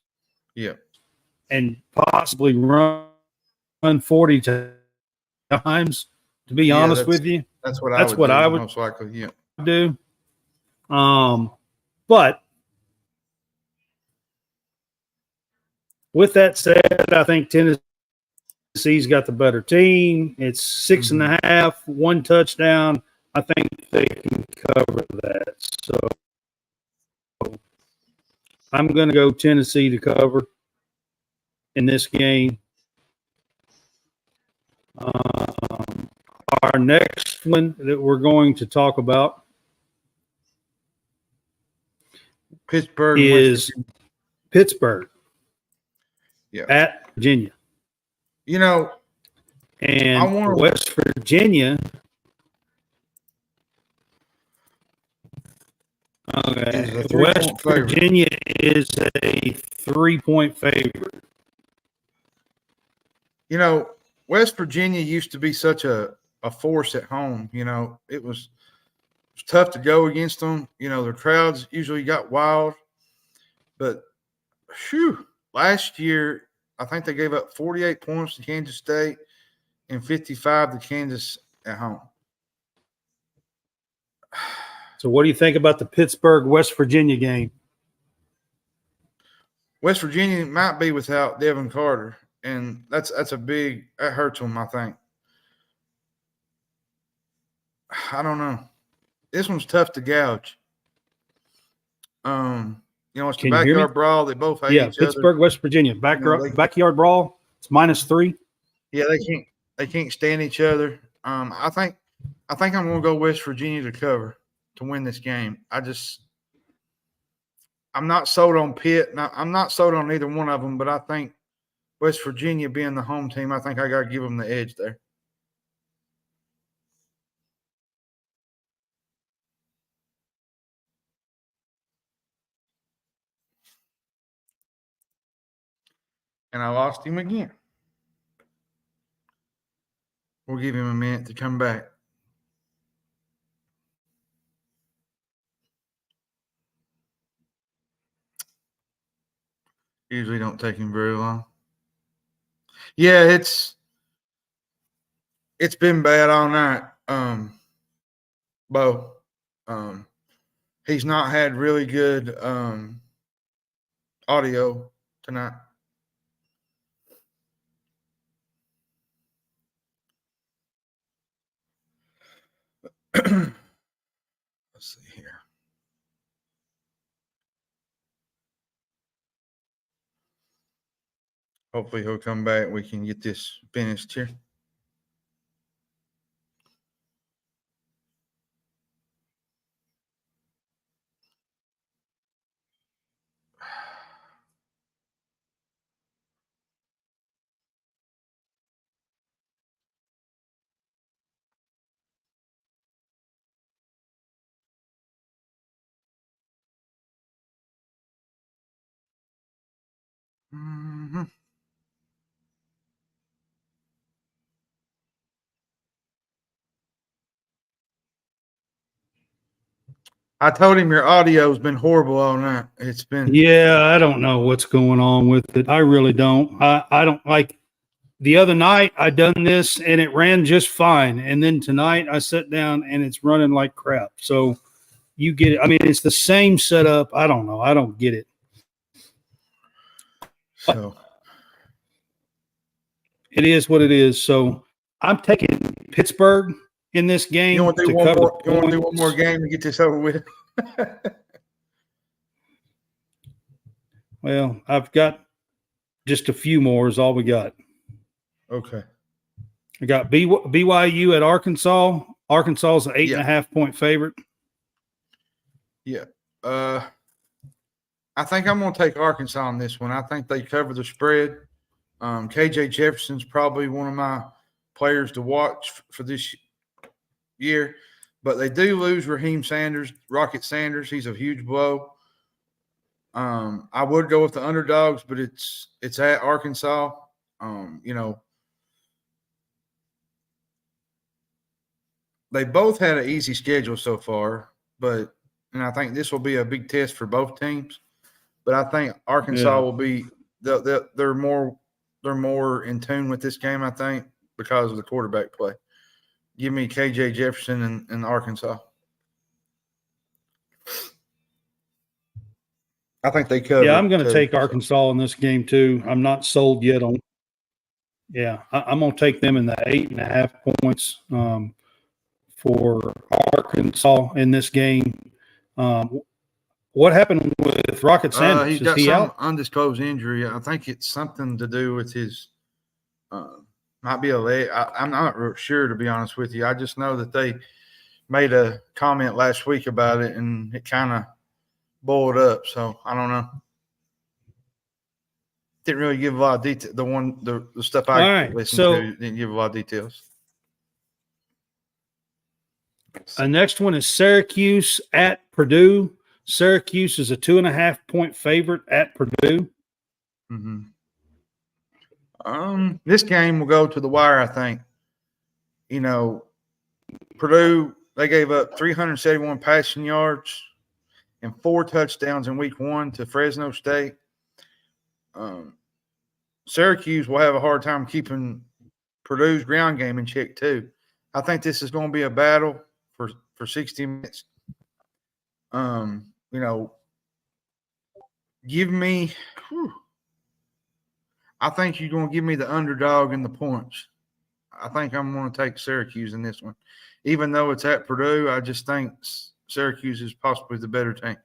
Yeah. And possibly run 40 times, to be honest with you. That's what I would most likely do. But with that said, I think Tennessee's got the better team. It's 6.5, 1 touchdown. I think they can cover that. So I'm going to go Tennessee to cover in this game. Our next one that we're going to talk about Pittsburgh is Pittsburgh at Virginia. You know, and West Virginia. Okay, West Virginia is a 3-point favorite. You know, West Virginia used to be such a force at home. You know, it was It's tough to go against them. Their crowds usually got wild. But, last year, I think they gave up 48 points to Kansas State and 55 to Kansas at home. So what do you think about the Pittsburgh-West Virginia game? West Virginia might be without Devin Carter, and that hurts them, I think. I don't know. This one's tough to gouge. It's the backyard brawl. They both hate each other. Pittsburgh, West Virginia, backyard brawl. It's -3. Yeah, they can't stand each other. I think I'm going to go West Virginia to cover to win this game. I'm not sold on Pitt. I'm not sold on either one of them, but I think West Virginia being the home team, I think I got to give them the edge there. And I lost him again. We'll give him a minute to come back. Usually don't take him very long. Yeah, it's been bad all night. Bo. He's not had really good audio tonight. Let's see here. Hopefully he'll come back. We can get this finished here. Mm-hmm. I told him your audio's been horrible all night. It's been. Yeah, I don't know what's going on with it. I really don't. I don't like. The other night I done this and it ran just fine, and then tonight I sat down and it's running like crap. So you get it. I mean, it's the same setup. I don't know. I don't get it. So it is what it is. So I'm taking Pittsburgh in this game. You want to do one more game to get this over with? Well, I've got just a few more is all we got. Okay. I got BYU at Arkansas. Arkansas is an 8.5 point favorite. Yeah. I think I'm going to take Arkansas on this one. I think they cover the spread. KJ Jefferson's probably one of my players to watch for this year, but they do lose Raheem Sanders, Rocket Sanders. He's a huge blow. I would go with the underdogs, but it's at Arkansas. They both had an easy schedule so far, and I think this will be a big test for both teams. But I think Arkansas will be they're more in tune with this game, I think, because of the quarterback play. Give me KJ Jefferson and Arkansas. I think they cover. Yeah, I'm going to take Arkansas in this game too. I'm not sold yet on. Yeah, I'm going to take them in the 8.5 points for Arkansas in this game. What happened with Rocket Sanders? He's got some undisclosed injury. I think it's something to do with his might be a leg. I'm not sure, to be honest with you. I just know that they made a comment last week about it, and it kind of boiled up. So I don't know. Didn't really give a lot of detail. The stuff I listened to didn't give a lot of details. Next one is Syracuse at Purdue. Syracuse is a 2.5 point favorite at Purdue. Mm-hmm. This game will go to the wire, I think. Purdue, They gave up 371 passing yards and 4 touchdowns in week 1 to Fresno State. Syracuse will have a hard time keeping Purdue's ground game in check too. I think this is going to be a battle for 60 minutes. Give me I think you're going to give me the underdog in the points. I think I'm going to take Syracuse in this one. Even though it's at Purdue, I just think Syracuse is possibly the better team.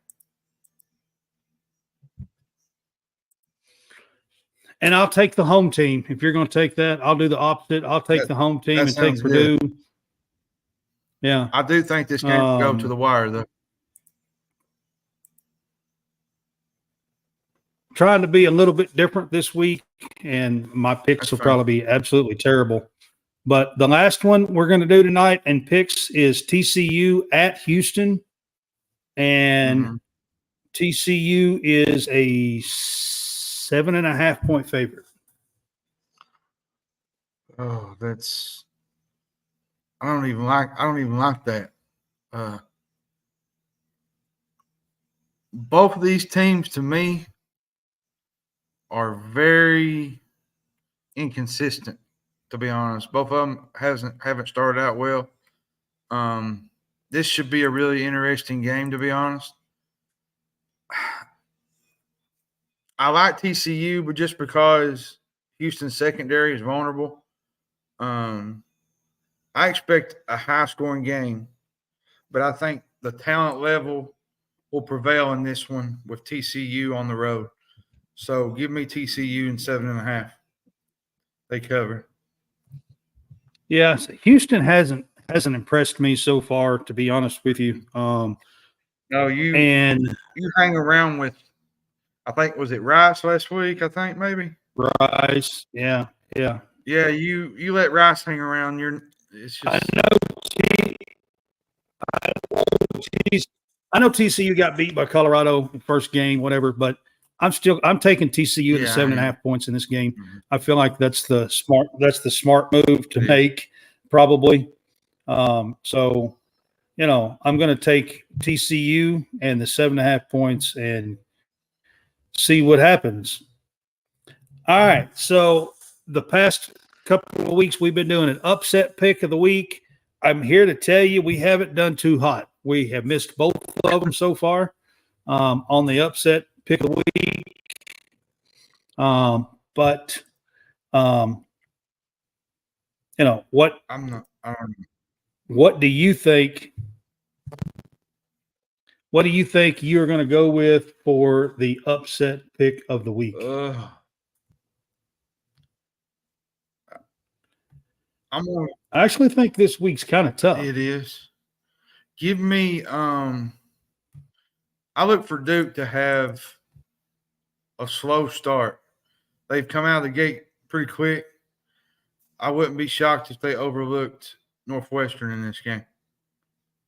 And I'll take the home team. If you're going to take that, I'll do the opposite. I'll take the home team and take Purdue. Good. Yeah. I do think this game will go to the wire, though. Trying to be a little bit different this week, and my picks will probably be absolutely terrible. But the last one we're going to do tonight and picks is TCU at Houston. And TCU is a 7.5 point favorite. Oh, I don't even like that. Both of these teams to me are very inconsistent, to be honest. Both of them haven't started out well. This should be a really interesting game, to be honest. I like TCU, but just because Houston's secondary is vulnerable, I expect a high-scoring game. But I think the talent level will prevail in this one with TCU on the road. So give me TCU in 7.5. They cover. Yeah, Houston hasn't impressed me so far, to be honest with you. No, you hang around with, I think, was it Rice last week? I think maybe Rice. Yeah. You let Rice hang around. It's just. I know TCU got beat by Colorado in first game, whatever, but I'm taking TCU to 7.5 points in this game. Mm-hmm. I feel like that's the smart move to make, probably. So, I'm going to take TCU and the 7.5 points and see what happens. All right. So the past couple of weeks we've been doing an upset pick of the week. I'm here to tell you we haven't done too hot. We have missed both of them so far on the upset pick of the week. But what? What do you think? What do you think you're going to go with for the upset pick of the week? I actually think this week's kind of tough. It is. Give me I look for Duke to have a slow start. They've come out of the gate pretty quick. I wouldn't be shocked if they overlooked Northwestern in this game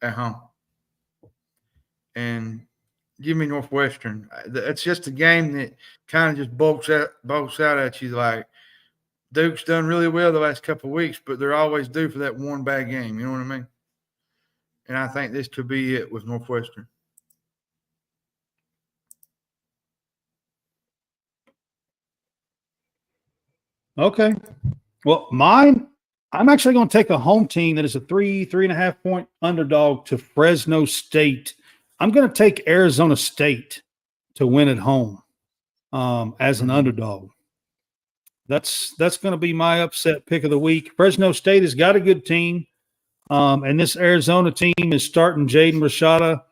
at home. And give me Northwestern. It's just a game that kind of just bolts out at you like Duke's done really well the last couple of weeks, but they're always due for that one bad game. You know what I mean? And I think this could be it with Northwestern. Okay. Well, I'm actually going to take a home team that is a 3.5 point underdog to Fresno State. I'm going to take Arizona State to win at home as an underdog. That's going to be my upset pick of the week. Fresno State has got a good team, and this Arizona team is starting Jaden Rashada.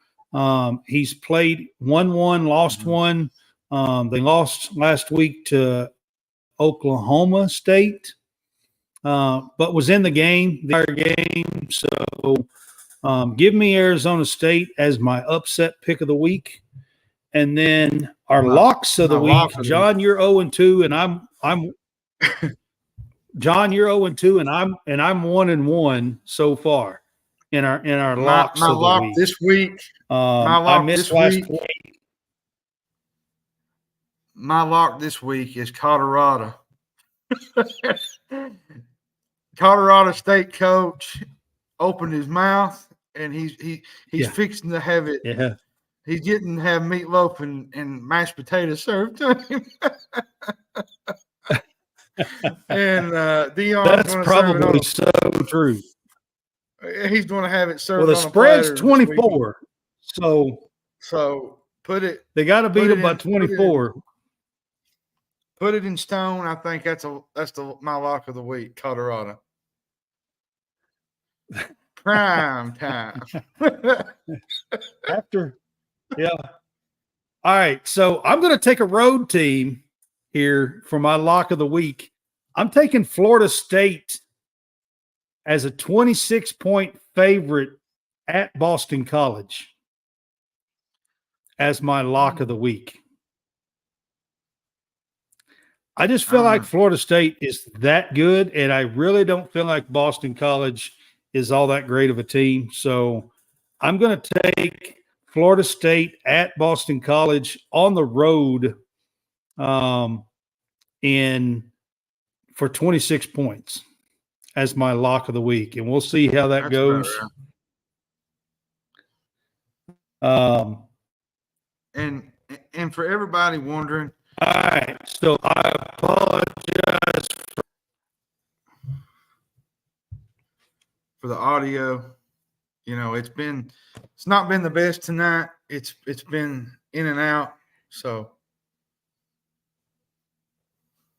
He's played 1-1, lost one. They lost last week to Oklahoma State, but was in the entire game. So give me Arizona State as my upset pick of the week. And then our locks of the week, John, you're 0-2, and I'm John, you're 0-2, and I'm 1-1 so far in our locks of the week. This week. I missed last week. My lock this week is Colorado. Colorado State coach opened his mouth and he's Yeah. fixing to have it. Yeah. He's getting to have meatloaf and mashed potatoes served to him. And Dion's That's going to serve it on probably so true. He's going to have it served Well, the on a spread's platter this weekend. 24. So they got to beat them by 24. Put it in stone. I think that's my lock of the week, Colorado. Prime time. After, yeah. All right. So I'm going to take a road team here for my lock of the week. I'm taking Florida State as a 26-point favorite at Boston College as my lock of the week. I just feel like Florida State is that good, and I really don't feel like Boston College is all that great of a team. So I'm going to take Florida State at Boston College on the road for 26 points as my lock of the week, and we'll see how that goes. And for everybody wondering, all right, so I apologize for the audio. You know, it's not been the best tonight. It's been in and out. So,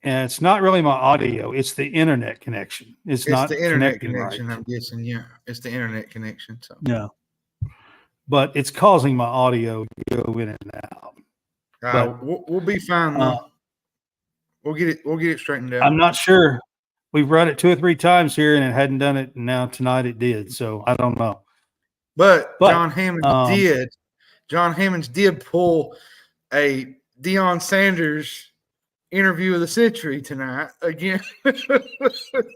and it's not really my audio; it's the internet connection. It's not the internet connecting connection. right. I'm guessing, yeah, it's the internet connection. So, yeah, but it's causing my audio to go in and out. But we'll be fine though. We'll get it straightened out. I'm not sure. We've run it 2 or 3 times here, and it hadn't done it. And now tonight it did. So I don't know. But John Hammonds did pull a Deion Sanders interview of the century tonight again.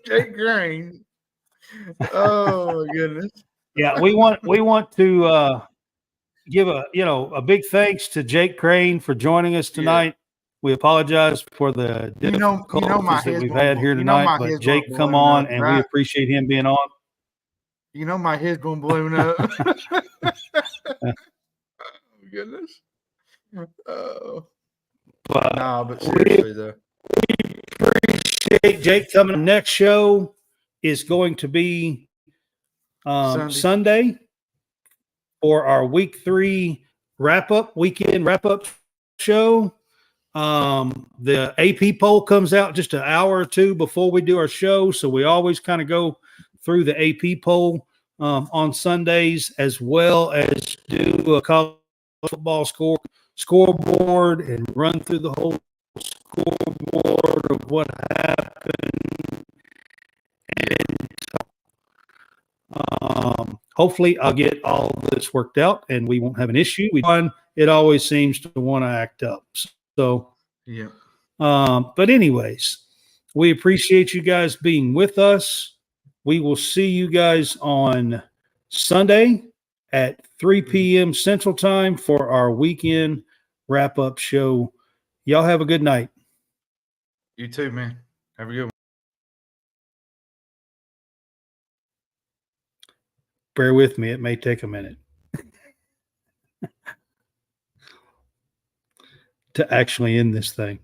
Jake Crain. Oh my goodness. Yeah, we want to give a big thanks to Jake Crain for joining us tonight. Yeah. We apologize for the difficulties that we've had here tonight, but Jake, come on, and we appreciate him being on. You know my head's going to balloon up. Oh, goodness. Oh. But seriously, though. We appreciate Jake coming. Next show is going to be Sunday for our week 3 weekend wrap-up show. The AP poll comes out just an hour or 2 before we do our show, so we always kind of go through the AP poll on Sundays, as well as do a college football scoreboard and run through the whole scoreboard of what happened. And hopefully I'll get all this worked out and we won't have an issue. It always seems to want to act up. So, yeah. But anyways, we appreciate you guys being with us. We will see you guys on Sunday at 3 p.m. Central Time for our weekend wrap-up show. Y'all have a good night. You too, man. Have a good one. Bear with me. It may take a minute to actually end this thing.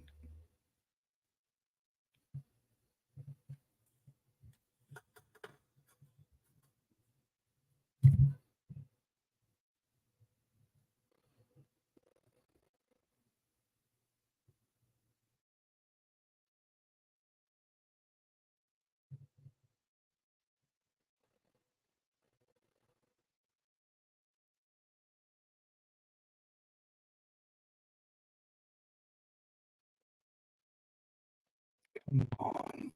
Come on.